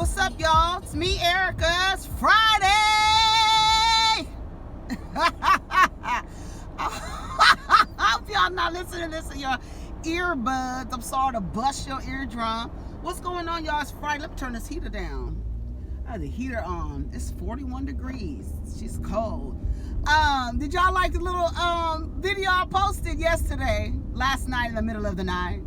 what's up, y'all? It's me, Erica. It's Friday. I hope y'all not listening to this in your earbuds. I'm sorry to bust your eardrum. What's going on, y'all? It's Friday. Let me turn this heater down. I have the heater on. It's 41 degrees. She's cold. Did y'all like the little video I posted last night in the middle of the night?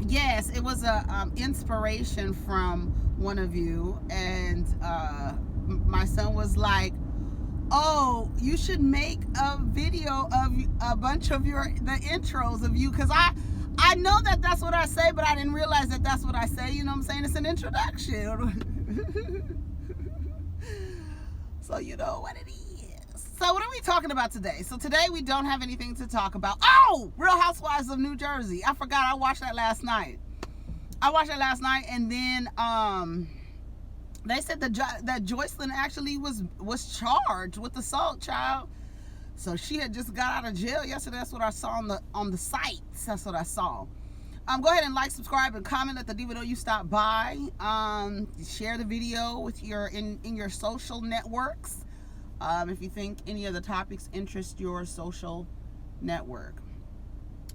Yes, it was a inspiration from one of you, and my son was like, "Oh, you should make a video of a bunch of the intros of you," because I know that's what I say, but I didn't realize that's what I say. You know what I'm saying? It's an introduction. So you know what it is. So what are we talking about today? So today we don't have anything to talk about. Oh, Real Housewives of New Jersey. I forgot I watched that last night. And then they said that Joycelyn actually was charged with assault, child. So she had just got out of jail yesterday. That's what I saw on the sites. That's what I saw. Go ahead and like, subscribe, and comment. Let the diva know you stopped by. Share the video with in your social networks. If you think any of the topics interest your social network.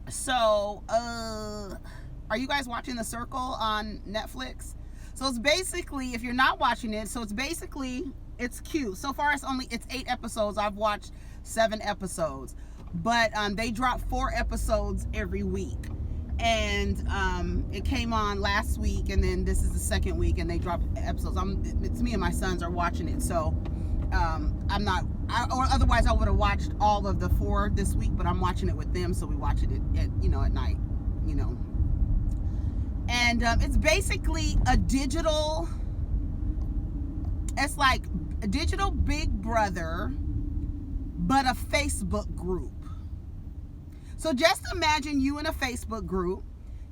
So, are you guys watching The Circle on Netflix? So it's basically, if you're not watching it, it's cute. So far it's 8 episodes. I've watched 7 episodes, but they drop 4 episodes every week. And it came on last week, and then this is the second week, and they dropped episodes. It's me and my sons are watching it, so otherwise I would have watched all of the 4 this week, but I'm watching it with them, so we watch it at night, And it's basically it's like a digital Big Brother, but a Facebook group. So just imagine you in a Facebook group,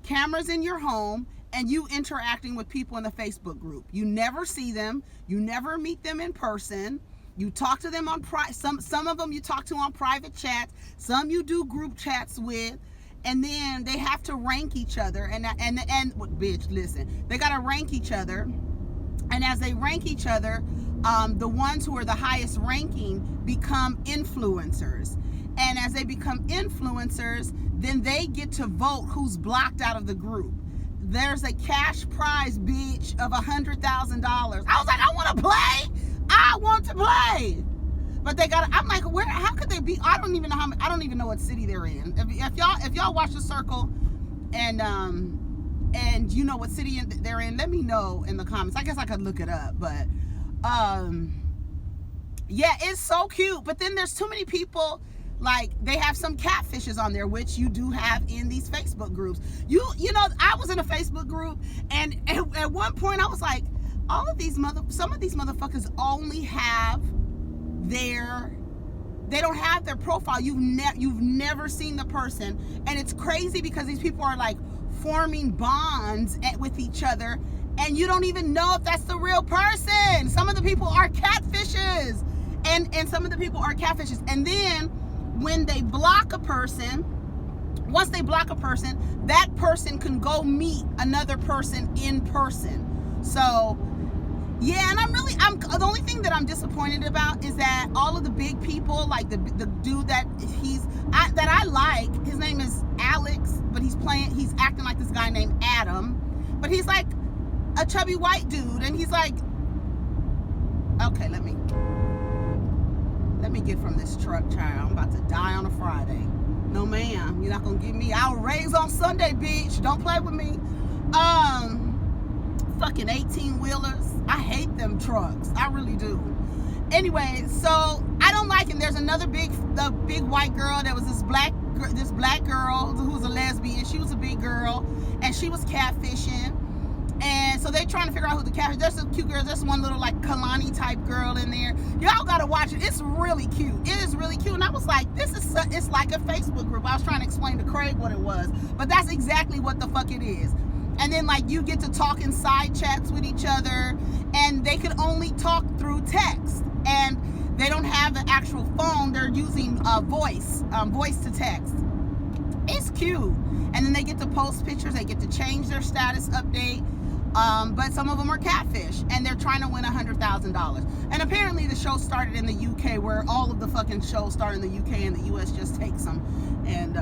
cameras in your home, and you interacting with people in the Facebook group. You never see them. You never meet them in person. You talk to them on some of them you talk to on private chats. Some you do group chats with. And then they have to rank each other. And bitch, listen. They got to rank each other. And as they rank each other, the ones who are the highest ranking become influencers. And as they become influencers, then they get to vote who's blocked out of the group. There's a cash prize, bitch, of $100,000. I was like, I want to play. I want to play. But I'm like, how could they be? I don't even know what city they're in. If y'all watch The Circle and you know what city they're in, let me know in the comments. I guess I could look it up, but yeah, it's so cute. But then there's too many people. Like, they have some catfishes on there, which you do have in these Facebook groups. You know, I was in a Facebook group, and at one point I was like, some of these motherfuckers only have they don't have their profile. You've never seen the person, and it's crazy because these people are like forming bonds with each other, and you don't even know if that's the real person. Some of the people are catfishes, and some of the people are catfishes, and then when they block a person, once they block a person, that person can go meet another person in person. So, yeah, and the only thing that I'm disappointed about is that all of the big people, like the dude that I like, his name is Alex, but he's acting like this guy named Adam, but he's like a chubby white dude, and he's like, okay, let me get from this truck, child. I'm about to die on a Friday. No, ma'am. You're not going to get me. I'll raise on Sunday, bitch. Don't play with me. Fucking 18-wheelers. I hate them trucks. I really do. Anyway, so I don't like him. There's another big white girl. There was this black girl who was a lesbian. She was a big girl, and she was catfishing. And so they're trying to figure out who the catfish. There's some cute girls. There's one little like Kalani type girl in there. Y'all gotta watch it. It's really cute. It is really cute. And I was like, it's like a Facebook group. I was trying to explain to Craig what it was, but that's exactly what the fuck it is. And then like you get to talk in side chats with each other, and they could only talk through text, and they don't have an actual phone. They're using voice to text. It's cute. And then they get to post pictures. They get to change their status update. But some of them are catfish, and they're trying to win $100,000. And apparently the show started in the UK, where all of the fucking shows start in the UK, and the US just takes them and,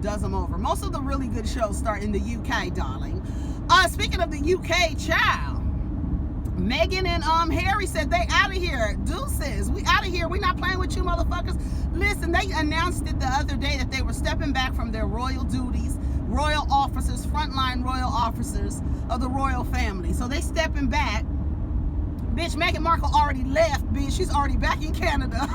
does them over. Most of the really good shows start in the UK, darling. Speaking of the UK, child, Meghan and Harry said they out of here. Deuces, we out of here. We not playing with you motherfuckers. Listen, they announced it the other day that they were stepping back from their royal duties, royal officers, frontline royal officers of the royal family. So they stepping back. Bitch, Meghan Markle already left, bitch. She's already back in Canada.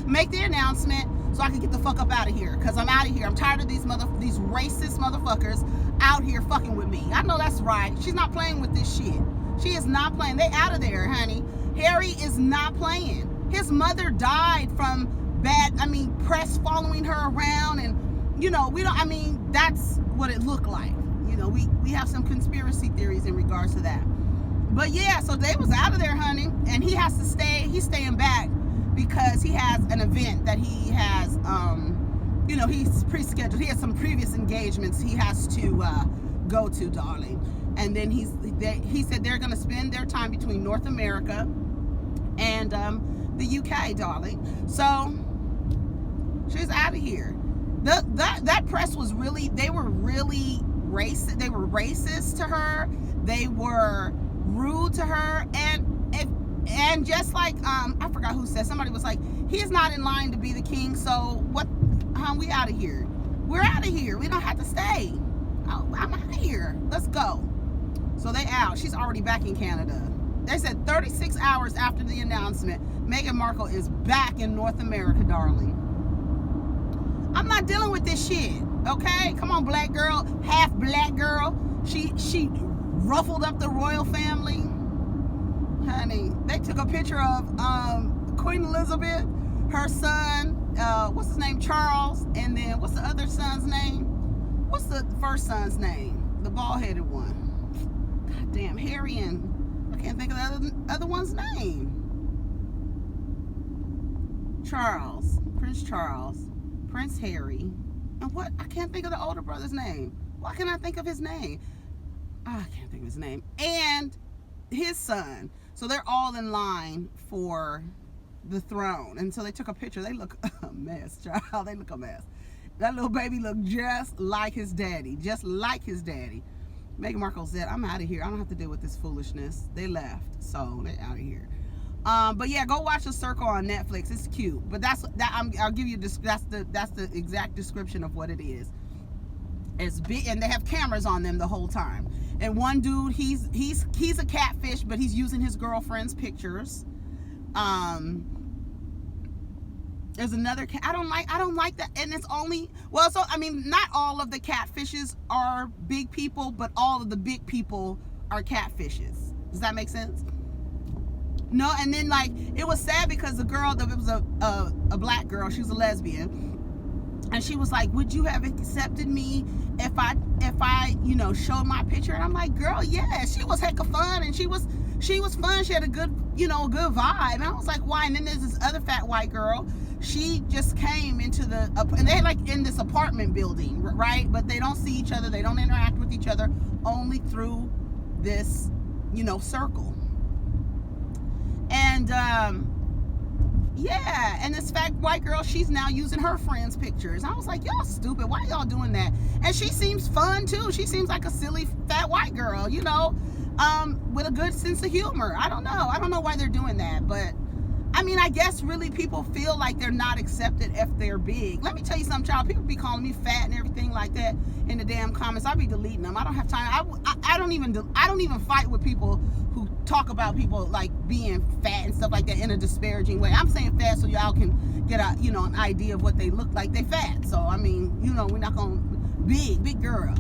Make the announcement so I can get the fuck up out of here, because I'm out of here. I'm tired of these racist motherfuckers out here fucking with me. I know that's right. She's not playing with this shit. She is not playing. They out of there, honey. Harry is not playing. His mother died from press following her around, and that's what it looked like. We have some conspiracy theories in regards to that. But yeah, so they was out of there, honey, and he has to stay. He's staying back because he has an event that he has, he's pre-scheduled. He has some previous engagements he has to go to, darling. And then he said they're going to spend their time between North America and the UK, darling. So she's out of here. That press was they were really racist. They were racist to her. They were rude to her, and just like I forgot who said, somebody was like, he's not in line to be the king, so what? We out of here. We're out of here. We don't have to stay. I'm out of here. Let's go. So they out. She's already back in Canada. They said 36 hours after the announcement, Meghan Markle is back in North America, darling. I'm not dealing with this shit. Okay, come on, black girl, half black girl. She ruffled up the royal family, honey. They took a picture of Queen Elizabeth, her son, what's his name, Charles, and then what's the other son's name? What's the first son's name? The bald-headed one. God damn, Harry, and I can't think of the other one's name. Charles, Prince Harry, and what? I can't think of the older brother's name. Why can't I think of his name? I can't think of his name. And his son. So they're all in line for the throne. And so they took a picture. They look a mess, child. They look a mess. That little baby looked just like his daddy. Just like his daddy. Meghan Markle said, I'm out of here. I don't have to deal with this foolishness. They left. So they're out of here. But yeah, go watch The Circle on Netflix. It's cute. But I'll give you this. That's the exact description of what it is. It's big, and they have cameras on them the whole time. And one dude, he's a catfish, but he's using his girlfriend's pictures. There's another I don't like that, and it's only not all of the catfishes are big people, but all of the big people are catfishes. Does that make sense? No, and then it was sad because the girl, it was a black girl, she was a lesbian. And she was like, would you have accepted me if I showed my picture? And I'm like, girl, yeah. She was hecka fun, and she was fun. She had a good, good vibe. And I was like, why? And then there's this other fat white girl. She just came into and they're in this apartment building, right? But they don't see each other. They don't interact with each other, only through this, circle. And, yeah, and this fat white girl, she's now using her friends' pictures. I was like, y'all stupid. Why y'all doing that? And she seems fun, too. She seems like a silly fat white girl, with a good sense of humor. I don't know. I don't know why they're doing that. But, I guess really people feel like they're not accepted if they're big. Let me tell you something, child. People be calling me fat and everything like that in the damn comments. I be deleting them. I don't have time. I don't even fight with people who talk about people like being fat and stuff like that in a disparaging way. I'm saying fat so y'all can get a an idea of what they look like. They fat. So we're not gonna big girl.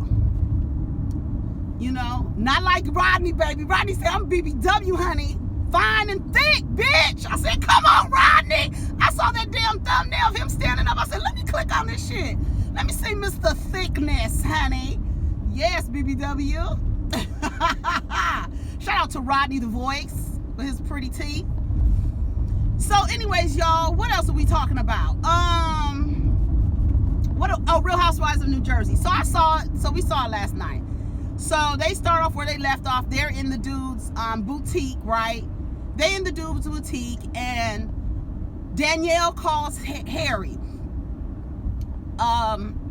Not like Rodney, baby. Rodney said I'm BBW, honey. Fine and thick, bitch. I said, come on, Rodney. I saw that damn thumbnail of him standing up. I said, let me click on this shit. Let me see Mr. Thickness, honey. Yes, BBW. Shout out to Rodney the Voice with his pretty teeth. So anyways, y'all, what else are we talking about? Real Housewives of New Jersey. So we saw it last night. So they start off where they left off. They're in the dude's boutique, right? They in the dude's boutique, and Danielle calls Harry.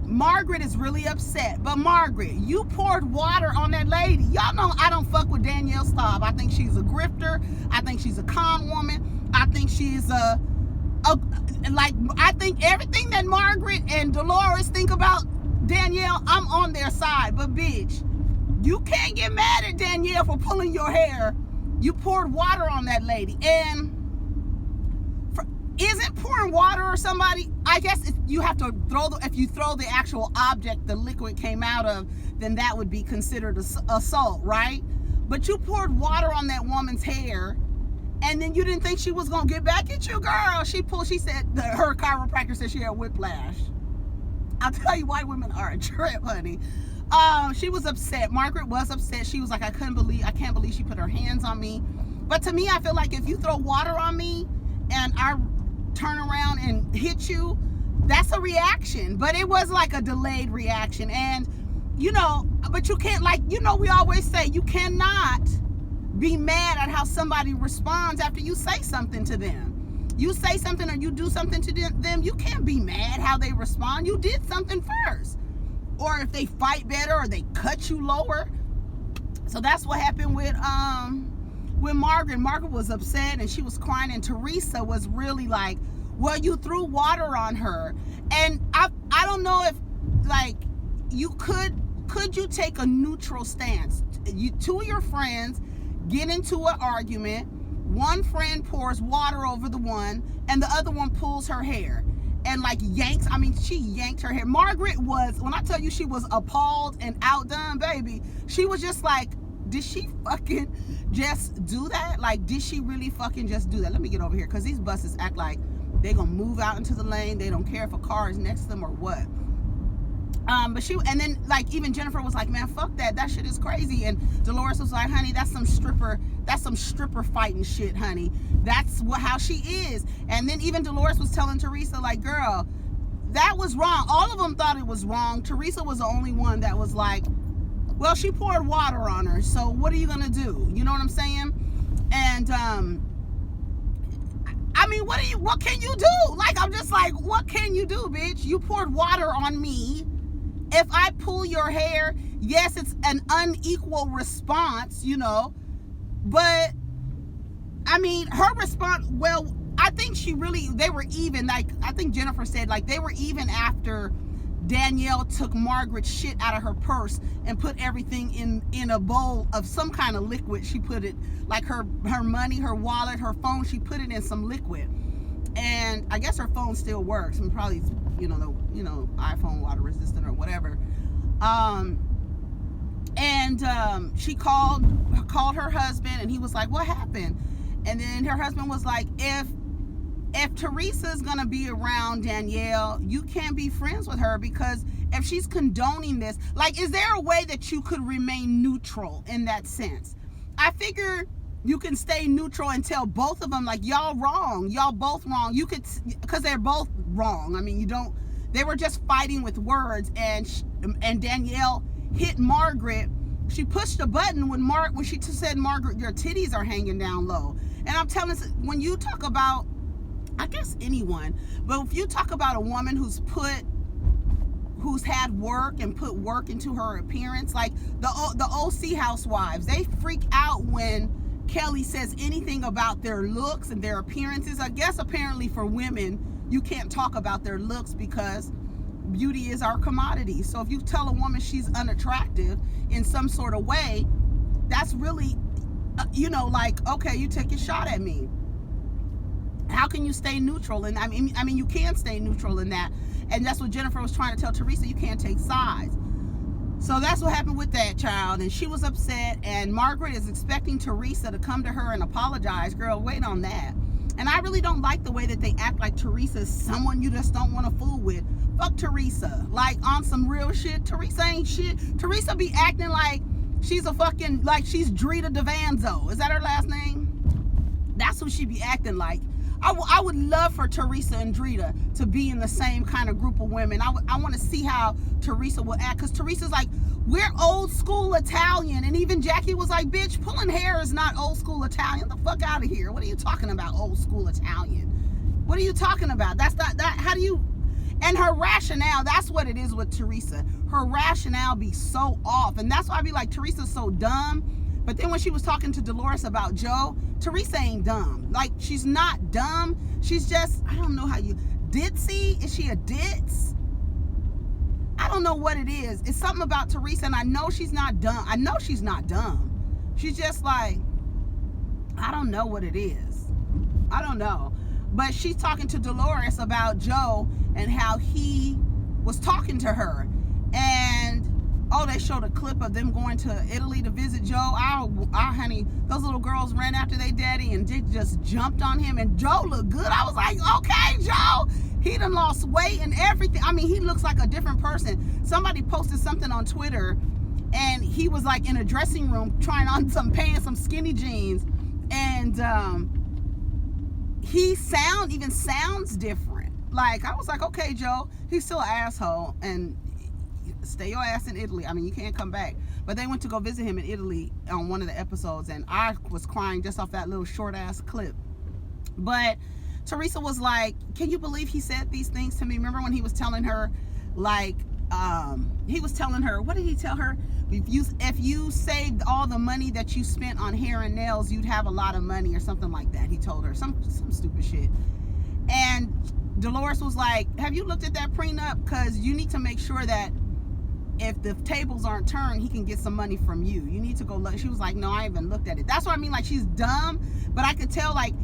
Margaret is really upset. But Margaret, you poured water on that lady. Y'all know I don't fuck with Danielle Staub. I think she's a grifter. I think she's a con woman. I think she's I think everything that Margaret and Dolores think about Danielle, I'm on their side. But bitch, you can't get mad at Danielle for pulling your hair. You poured water on that lady. And isn't pouring water or somebody, I guess you have to if you throw the actual object the liquid came out of, then that would be considered assault, right? But you poured water on that woman's hair, and then you didn't think she was gonna get back at you, girl. She said her chiropractor said she had whiplash. I'll tell you, white women are a trip, honey. She was upset. Margaret was upset. She was like, I can't believe she put her hands on me. But to me, I feel like if you throw water on me and I turn around and hit you, that's a reaction. But it was like a delayed reaction. And but you can't, we always say you cannot be mad at how somebody responds after you say something to them. You say something or you do something to them, you can't be mad how they respond. You did something first. Or if they fight better or they cut you lower. So that's what happened with Margaret. Margaret was upset and she was crying, and Teresa was really like, well, you threw water on her. And I don't know if you could you take a neutral stance? Two of your friends get into an argument, one friend pours water over the one and the other one pulls her hair and she yanked her hair. Margaret was, when I tell you she was appalled and outdone, baby, she was just like, did she fucking just do that? Did she really fucking just do that? Let me get over here, because these buses act like they're gonna move out into the lane. They don't care if a car is next to them or what. And then even Jennifer was like, man, fuck that. That shit is crazy. And Dolores was like, honey, that's some stripper fighting shit, honey. That's how she is. And then even Dolores was telling Teresa, girl, that was wrong. All of them thought it was wrong. Teresa was the only one that was like, well, she poured water on her, so what are you gonna do? You know what I'm saying? And what can you do? I'm just like, what can you do, bitch? You poured water on me. If I pull your hair, yes, it's an unequal response, but her response, well, I think they were even. I think Jennifer said they were even after Danielle took Margaret's shit out of her purse and put everything in a bowl of some kind of liquid. She put it, her money, her wallet, her phone, she put it in some liquid. And I guess her phone still works, and probably iPhone water resistant or whatever. She called her husband, and he was like, what happened? And then her husband was like, if Teresa's gonna be around Danielle, you can't be friends with her, because if she's condoning this, is there a way that you could remain neutral in that sense? I figure you can stay neutral and tell both of them, y'all wrong, y'all both wrong. You could, because they're both wrong. They were just fighting with words, and Danielle hit Margaret. She pushed a button when she said, Margaret, your titties are hanging down low. And I'm telling you, when you talk about, I guess anyone, but if you talk about a woman who's had work and put work into her appearance, the OC housewives, they freak out when Kelly says anything about their looks and their appearances. I guess apparently for women, you can't talk about their looks because beauty is our commodity. So if you tell a woman she's unattractive in some sort of way, that's really, okay, you take a shot at me. How can you stay neutral? And you can stay neutral in that. And that's what Jennifer was trying to tell Teresa. You can't take sides. So that's what happened with that child. And she was upset. And Margaret is expecting Teresa to come to her and apologize. Girl, wait on that. And I really don't like the way that they act like Teresa is someone you just don't want to fool with. Fuck Teresa. On some real shit. Teresa ain't shit. Teresa be acting like she's a fucking, she's Drita Devanzo. Is that her last name? That's who she be acting like. I would love for Teresa and Drita to be in the same kind of group of women. I want to see how Teresa will act, because Teresa's like, we're old school Italian. And even Jackie was like, bitch, pulling hair is not old school Italian. Get the fuck out of here. What are you talking about, old school Italian? What are you talking about? That's not that. How do you? And her rationale, that's what it is with Teresa. Her rationale be so off. And that's why I be like, Teresa's so dumb. But then when she was talking to Dolores about Joe, Teresa ain't dumb. Like, she's not dumb. She's just, I don't know how you, ditzy? Is she a ditz? I don't know what it is. It's something about Teresa, and I know she's not dumb. I know she's not dumb. She's just like, I don't know what it is. I don't know. But she's talking to Dolores about Joe and how he was talking to her. And oh, they showed a clip of them going to Italy to visit Joe. Honey, those little girls ran after their daddy and they just jumped on him. And Joe looked good. I was like, okay, Joe. He done lost weight and everything. I mean, he looks like a different person. Somebody posted something on Twitter, and he was like in a dressing room trying on some pants, some skinny jeans. And he sounds different. Like, I was like, okay, Joe, he's still an asshole. And stay your ass in Italy. I mean, you can't come back. But they went to go visit him in Italy on one of the episodes, and I was crying just off that little short ass clip. But Teresa was like, can you believe he said these things to me? Remember when he was telling her, like, he was telling her, what did he tell her? If you saved all the money that you spent on hair and nails, you'd have a lot of money, or something like that. He told her some stupid shit. And Dolores was like, have you looked at that prenup? Because you need to make sure that if the tables aren't turned, he can get some money from you. You need to go look. She was like, no, I haven't looked at it. That's what I mean. Like, she's dumb, but I could tell, like,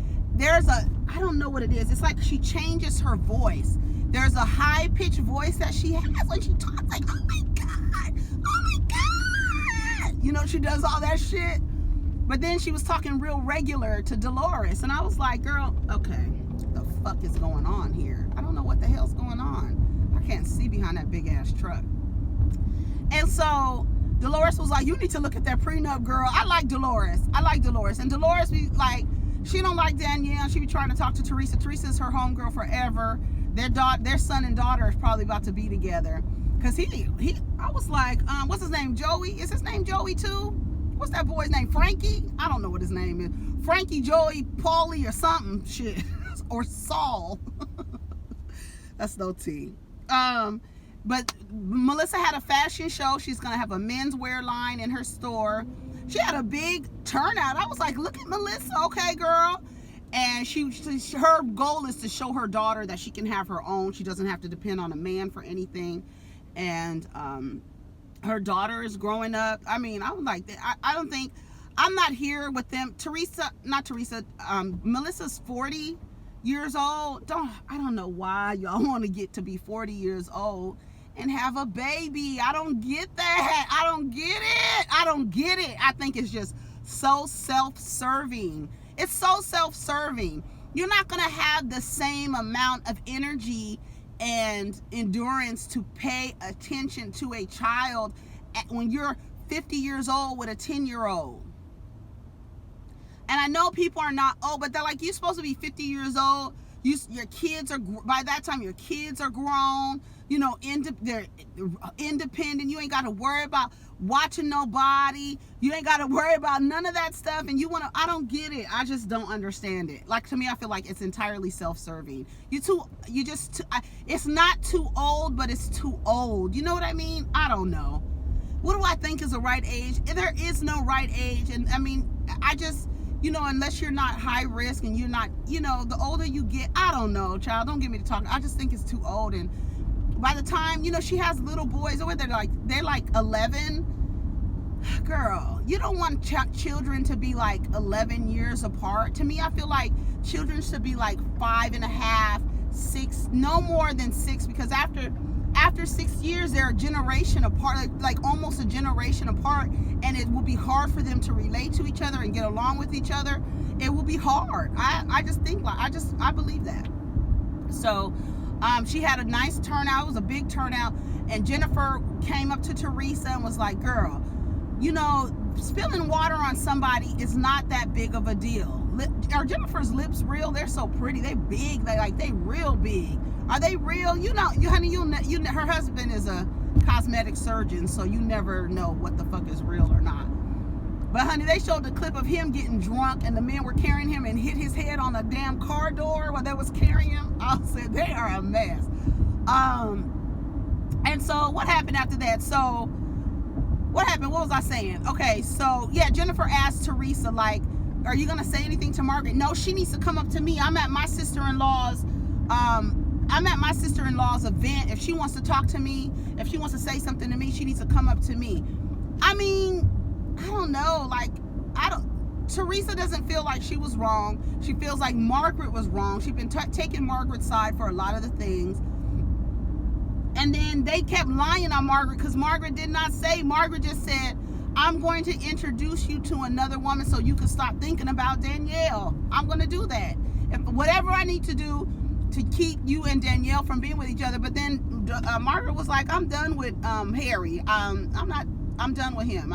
I don't know what it is. It's like she changes her voice. There's a high-pitched voice that she has when she talks, like, oh my God. You know, she does all that shit. But then she was talking real regular to Dolores. And I was like, girl, okay, what the fuck is going on here? I don't know what the hell's going on. I can't see behind that big-ass truck. And so Dolores was like, you need to look at that prenup, girl. I like Dolores. And Dolores be like, she don't like Danielle. She be trying to talk to Teresa. Teresa's her homegirl forever. Their son and daughter is probably about to be together. Because I was like, what's his name? Joey? Is his name Joey too? What's that boy's name? Frankie? I don't know what his name is. Frankie, Joey, Paulie, or something shit. Or Saul. That's no tea. But Melissa had a fashion show. She's going to have a menswear line in her store. She had a big turnout. I was like, look at Melissa. Okay, girl. And her goal is to show her daughter that she can have her own. She doesn't have to depend on a man for anything. And her daughter is growing up. I mean, I was like, I'm not here with them. Melissa's 40 years old. I don't know why y'all want to get to be 40 years old and have a baby. I don't get that. I don't get it. I think it's just so self-serving. It's so self-serving. You're not going to have the same amount of energy and endurance to pay attention to a child when you're 50 years old with a 10-year-old. And I know people are not old, but they're like, you're supposed to be 50 years old. Your kids are, by that time, your kids are grown. You know, they're independent. You ain't got to worry about watching nobody. You ain't got to worry about none of that stuff. And I don't get it. I just don't understand it. Like, to me, I feel like it's entirely self-serving. It's not too old, but it's too old. You know what I mean? I don't know. What do I think is the right age? There is no right age. And I mean, unless you're not high risk and you're not, the older you get, I don't know, child, don't get me to talk. I just think it's too old. And by the time, she has little boys, they're like 11. Girl, you don't want children to be like 11 years apart. To me, I feel like children should be like 5.5, 6, no more than 6, because after 6 years, they're a generation apart, like almost a generation apart, and it will be hard for them to relate to each other and get along with each other. It will be hard. I believe that. So, she had a nice turnout. It was a big turnout, and Jennifer came up to Teresa and was like, girl, spilling water on somebody is not that big of a deal. Are Jennifer's lips real? They're so pretty. They big. They real big. Are they real? You know, honey, her husband is a cosmetic surgeon, so you never know what the fuck is real or not. But honey, they showed the clip of him getting drunk and the men were carrying him and hit his head on a damn car door while they was carrying him. I said, they are a mess. And so what happened after that? So what happened? What was I saying? Okay, so yeah, Jennifer asked Teresa, like, are you gonna say anything to Margaret? No, she needs to come up to me. I'm at my sister-in-law's event. If she wants to talk to me, if she wants to say something to me, she needs to come up to me. I mean, I don't know, like, Teresa doesn't feel like she was wrong. She feels like Margaret was wrong. She's been taking Margaret's side for a lot of the things. And then they kept lying on Margaret because Margaret did not say. Margaret just said, I'm going to introduce you to another woman so you can stop thinking about Danielle. I'm going to do that. If whatever I need to do to keep you and Danielle from being with each other. But then Margaret was like, I'm done with Harry. I'm done with him.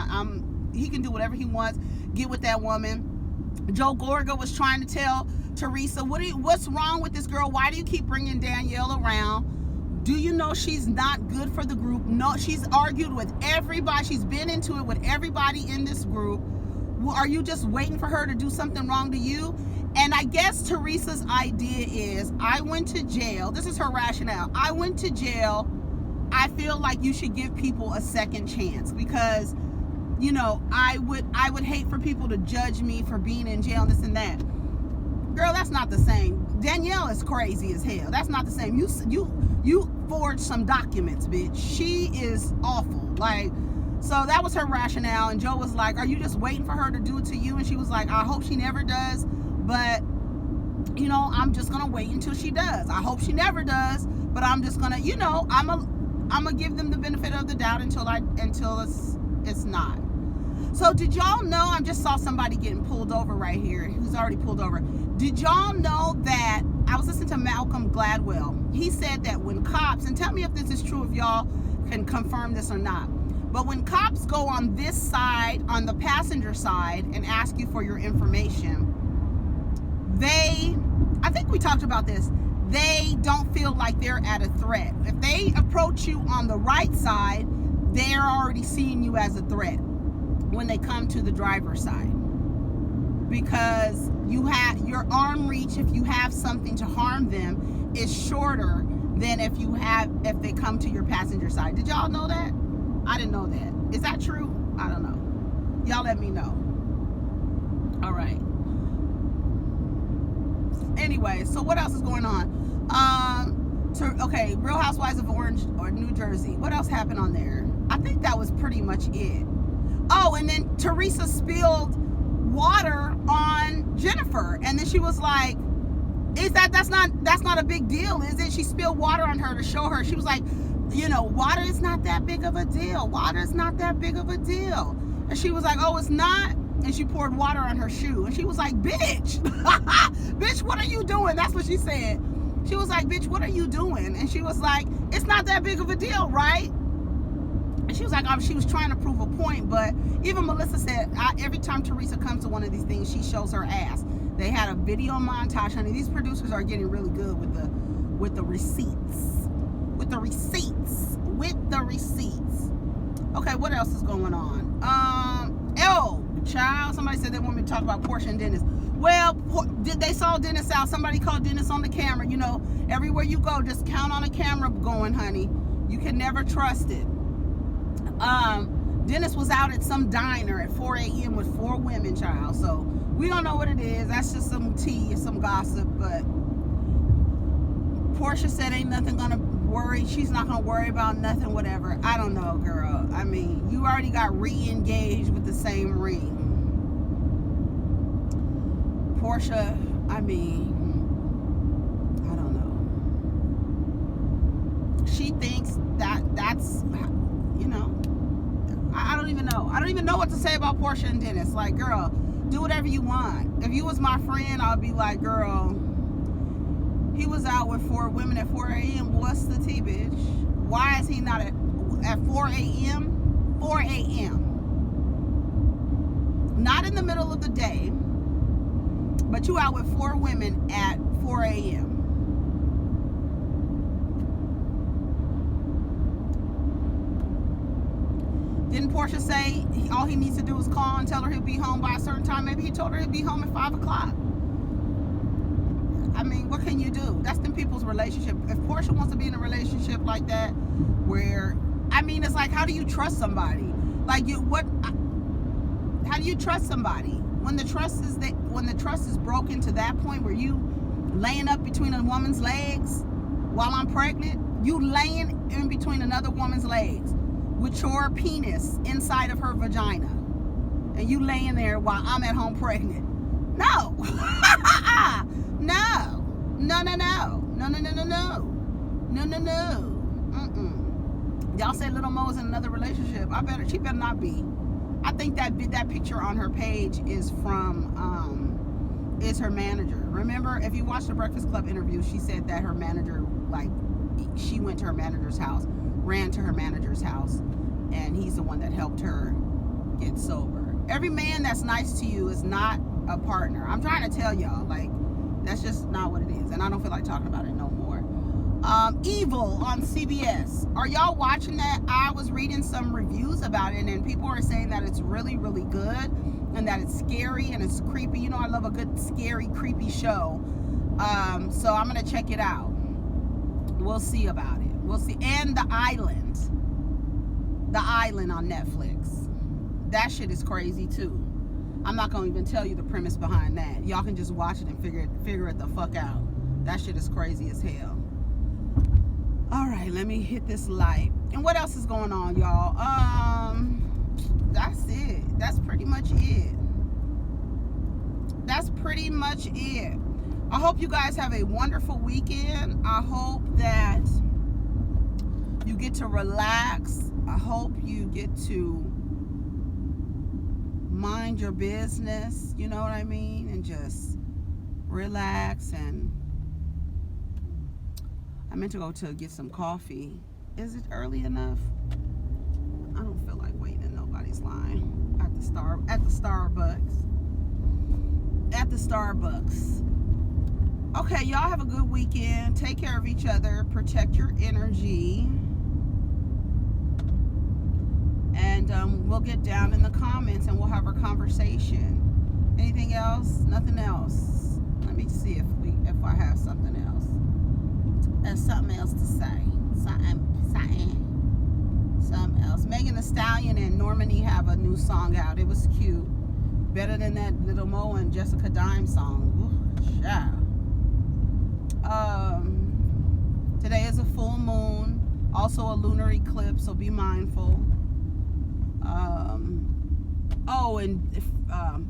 He can do whatever he wants. Get with that woman. Joe Gorga was trying to tell Teresa, what's wrong with this girl? Why do you keep bringing Danielle around? Do you know she's not good for the group? No, she's argued with everybody. She's been into it with everybody in this group. Are you just waiting for her to do something wrong to you? And I guess Teresa's idea is, I went to jail. This is her rationale. I went to jail. I feel like you should give people a second chance because, you know, I would hate for people to judge me for being in jail and this and that. Girl, that's not the same. Danielle is crazy as hell. That's not the same. You forged some documents, bitch. She is awful. Like, so that was her rationale. And Joe was like, are you just waiting for her to do it to you? And she was like, I hope she never does. But, you know, I'm just going to wait until she does. I hope she never does. But I'm just going to, you know, I'm going to give them the benefit of the doubt until it's not. So did y'all know, I just saw somebody getting pulled over right here, who's already pulled over. Did y'all know that, I was listening to Malcolm Gladwell. He said that when cops, and tell me if this is true, if y'all can confirm this or not, but when cops go on this side, on the passenger side, and ask you for your information, I think we talked about this, they don't feel like they're at a threat. If they approach you on the right side, they're already seeing you as a threat when they come to the driver's side, because you have your arm reach, if you have something to harm them, is shorter than if they come to your passenger side. Did y'all know that? I didn't know that. Is that true? I don't know. Y'all let me know. All right. Anyway, so what else is going on? Okay, Real Housewives of Orange or New Jersey. What else happened on there? I think that was pretty much it. Oh, and then Teresa spilled water on Jennifer, and then she was like, that's not a big deal, is it? She spilled water on her to show her. She was like, you know, water is not that big of a deal. Water is not that big of a deal. And she was like, oh, it's not? And she poured water on her shoe. And she was like, bitch, bitch, what are you doing? That's what she said. She was like, bitch, what are you doing? And she was like, it's not that big of a deal, right? And she was like, she was trying to prove a point. But even Melissa said, every time Teresa comes to one of these things, she shows her ass. They had a video montage, honey. These producers are getting really good with the receipts. With the receipts. Okay, what else is going on? Child, somebody said they want me to talk about Porsha and Dennis. Well, they saw Dennis out. Somebody called Dennis on the camera. You know, everywhere you go, just count on a camera going, honey. You can never trust it. Dennis was out at some diner at 4 a.m. with 4 women, child. So we don't know what it is. That's just some tea, some gossip. But Porsha said ain't nothing gonna worry. She's not gonna worry about nothing, whatever. I don't know, girl. I mean, you already got re-engaged with the same ring. Porsha, I mean, I don't know. She thinks that's, you know, I don't even know. I don't even know what to say about Porsha and Dennis. Like, girl, do whatever you want. If you was my friend, I'd be like, girl, he was out with 4 women at 4 a.m. What's the tea, bitch? Why is he not at 4 a.m.? 4 a.m. not in the middle of the day, but you out with 4 women at 4 a.m. Didn't Porsha say all he needs to do is call and tell her he'll be home by a certain time? Maybe he told her he'd be home at 5 o'clock. I mean, what can you do? That's them people's relationship. If Porsha wants to be in a relationship like that, where, I mean, it's like, how do you trust somebody? Like, how do you trust somebody when the trust is broken to that point where you laying up between a woman's legs while I'm pregnant? You laying in between another woman's legs with your penis inside of her vagina, and you laying there while I'm at home pregnant? No. No. Y'all say Little Mo is in another relationship. She better not be. I think that picture on her page is from is her manager. Remember, if you watched the Breakfast Club interview, she said that her manager, like, she went to her manager's house, ran to her manager's house, and he's the one that helped her get sober. Every man that's nice to you is not a partner. I'm trying to tell y'all, like, that's just not what it is, and I don't feel like talking about it no more. Evil on CBS. Are y'all watching that? I was reading some reviews about it, and people are saying that it's really, really good, and that it's scary and it's creepy. You know, I love a good scary, creepy show. So I'm gonna check it out. We'll see about it. We'll see. And The Island on Netflix. That shit is crazy too. I'm not gonna even tell you the premise behind that. Y'all can just watch it and figure it the fuck out. That shit is crazy as hell. All right, let me hit this light. And what else is going on, y'all? That's it. That's pretty much it. I hope you guys have a wonderful weekend. I hope that you get to relax. I hope you get to mind your business, you know what I mean? And just relax. And I meant to go to get some coffee. Is it early enough? I don't feel like waiting in nobody's line at the Starbucks. Okay, y'all have a good weekend. Take care of each other. Protect your energy. And we'll get down in the comments and we'll have our conversation. Anything else? Nothing else. Let me see if I have something else. There's something else to say. Something else. Megan Thee Stallion and Normani have a new song out. It was cute. Better than that Little Mo and Jessica Dime song. Ooh, child. Today is a full moon. Also a lunar eclipse, so be mindful.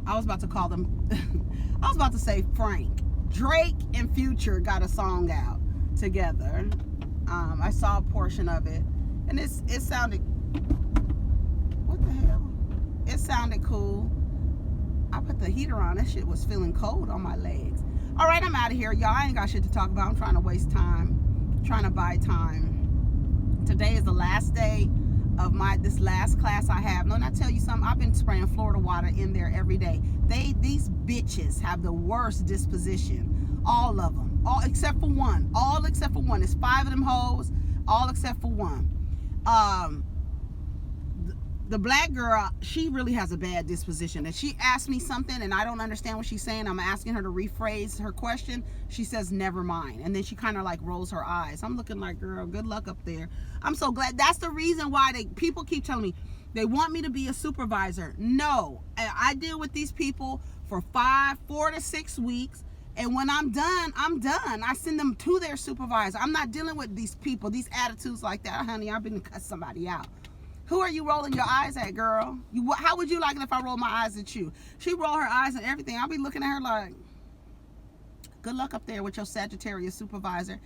I was about to call them. I was about to say Frank. Drake and Future got a song out together. I saw a portion of it, and it sounded. What the hell? It sounded cool. I put the heater on. That shit was feeling cold on my legs. All right, I'm out of here, y'all. I ain't got shit to talk about. I'm trying to waste time, trying to buy time. Today is the last day of this last class I have. No, and I tell you something, I've been spraying Florida water in there every day. These bitches have the worst disposition. All of them. All except for one. It's 5 of them hoes. All except for one. The black girl, she really has a bad disposition. And she asked me something and I don't understand what she's saying. I'm asking her to rephrase her question. She says, never mind. And then she kind of like rolls her eyes. I'm looking like, girl, good luck up there. I'm so glad. That's the reason why people keep telling me they want me to be a supervisor. No, I deal with these people for 4 to 6 weeks. And when I'm done, I'm done. I send them to their supervisor. I'm not dealing with these people, these attitudes like that. Honey, I've been to cut somebody out. Who are you rolling your eyes at, girl? How would you like it if I roll my eyes at you? She roll her eyes and everything. I'll be looking at her like, good luck up there with your Sagittarius supervisor.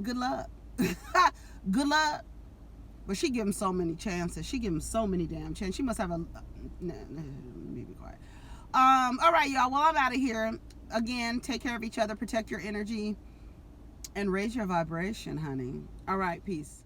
Good luck. Good luck. But she give him so many chances. She give him so many damn chances. She must have a... Nah, let me be quiet. All right, y'all. Well, I'm out of here. Again, take care of each other. Protect your energy. And raise your vibration, honey. All right, peace.